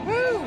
Woo!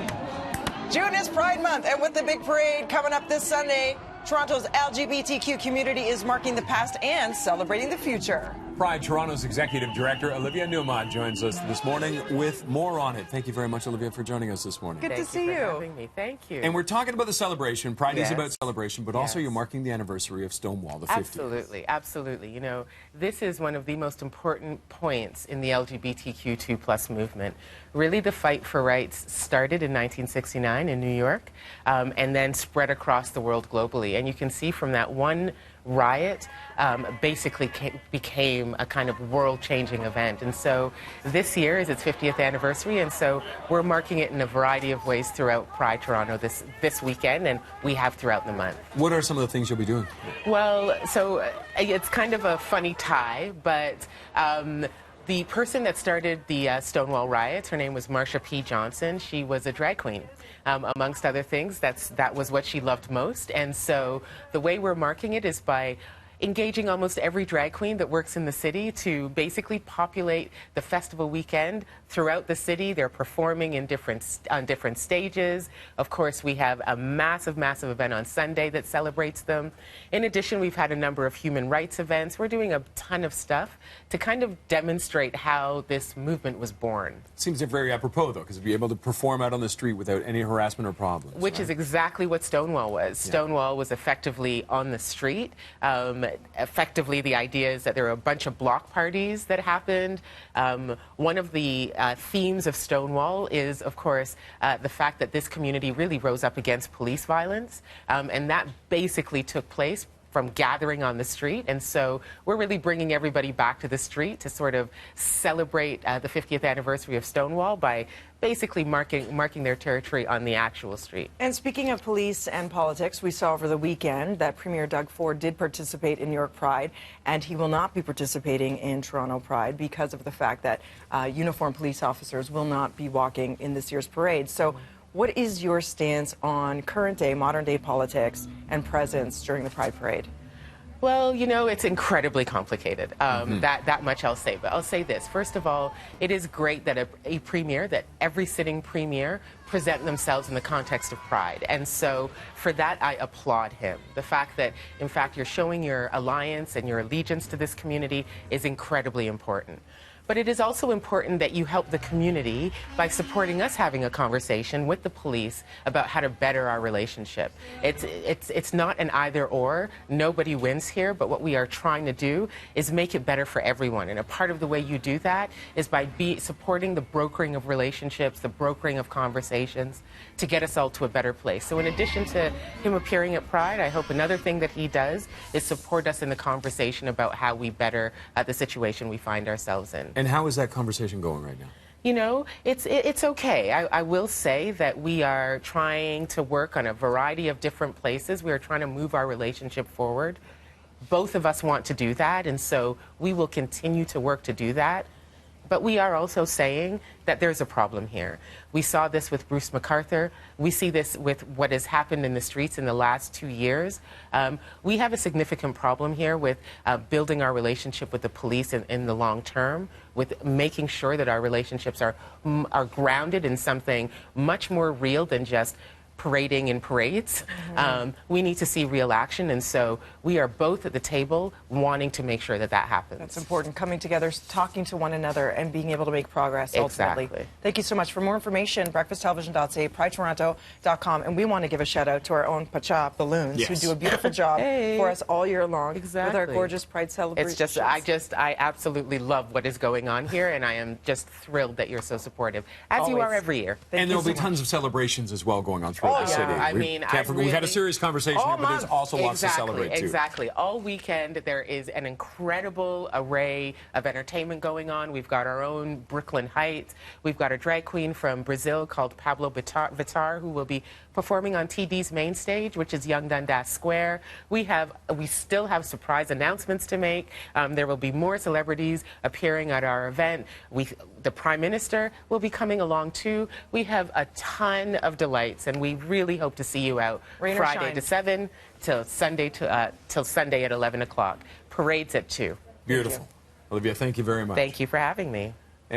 June is Pride Month, and with the big parade coming up this Sunday, Toronto's LGBTQ community is marking the past and celebrating the future. Pride Toronto's Executive Director Olivia Newmont joins us this morning with more on it. Thank you very much, Olivia, for joining us this morning. Good to see you. Thank you for having me. Thank you. And we're talking about the celebration. Pride is Yes. about celebration, but also you're marking the anniversary of Stonewall, the 50th. Absolutely, absolutely. You know, this is one of the most important points in the LGBTQ2+ movement. Really, the fight for rights started in 1969 in New York and then spread across the world globally. And you can see from that one riot basically became a kind of world-changing event. And so this year is its 50th anniversary, and so we're marking it in a variety of ways throughout Pride Toronto this weekend, and we have throughout the month. What are some of the things you'll be doing? Well, so it's kind of a funny tie, but the person that started the Stonewall riots, her name was Marsha P. Johnson. She was a drag queen. Amongst other things, that was what she loved most. And so the way we're marking it is by engaging almost every drag queen that works in the city to basically populate the festival weekend throughout the city. They're performing on different stages. Of course, we have a massive event on Sunday that celebrates them. In addition, we've had a number of human rights events. We're doing a ton of stuff to kind of demonstrate how this movement was born. Seems very apropos, though, because to be able to perform out on the street without any harassment or problems. Which is exactly what Stonewall was. Yeah. Stonewall was effectively on the street. Effectively, the idea is that there were a bunch of block parties that happened. One of the themes of Stonewall is, of course, the fact that this community really rose up against police violence, and that basically took place from gathering on the street. And so we're really bringing everybody back to the street to sort of celebrate the 50th anniversary of Stonewall by basically marking their territory on the actual street. And speaking of police and politics, we saw over the weekend that Premier Doug Ford did participate in New York Pride, and he will not be participating in Toronto Pride because of the fact that uniformed police officers will not be walking in this year's parade. So what is your stance on current-day, modern-day politics and presence during the Pride Parade? Well, you know, it's incredibly complicated. That much I'll say. But I'll say this. First of all, it is great that a premier, that every sitting premier present themselves in the context of Pride. And so for that, I applaud him. The fact that, in fact, you're showing your alliance and your allegiance to this community is incredibly important. But it is also important that you help the community by supporting us having a conversation with the police about how to better our relationship. It's not an either-or. Nobody wins here, but what we are trying to do is make it better for everyone. And a part of the way you do that is by supporting the brokering of relationships, the brokering of conversations, to get us all to a better place. So in addition to him appearing at Pride, I hope another thing that he does is support us in the conversation about how we better the situation we find ourselves in. And how is that conversation going right now? You know, it's okay. I will say that we are trying to work on a variety of different places. We are trying to move our relationship forward. Both of us want to do that, and so we will continue to work to do that. But we are also saying that there's a problem here. We saw this with Bruce MacArthur. We see this with what has happened in the streets in the last 2 years. We have a significant problem here with building our relationship with the police in the long term, with making sure that our relationships are grounded in something much more real than just parading in parades. We need to see real action, and so we are both at the table wanting to make sure that that happens. That's important, coming together, talking to one another, and being able to make progress ultimately. Exactly. Thank you so much. For more information, breakfasttelevision.ca, pridetoronto.com, and we want to give a shout-out to our own Pacha Balloons, who do a beautiful job for us all year long with our gorgeous Pride celebration. It's just, I absolutely love what is going on here, and I am just thrilled that you're so supportive, as you are every year. And there'll be tons of celebrations as well going on throughout the city. I mean, we've had a serious conversation here, but there's also lots to celebrate, too. Exactly. All weekend, there is an incredible array of entertainment going on. We've got our own Brooklyn Heights. We've got a drag queen from Brazil called Pablo Vittar, who will be performing on TD's main stage, which is Young Dundas Square. We still have surprise announcements to make. There will be more celebrities appearing at our event. The Prime Minister will be coming along, too. We have a ton of delights, and we really hope to see you out Friday to 7 till Sunday at 11 o'clock. Parades at 2. Beautiful. Olivia, thank you very much. Thank you for having me.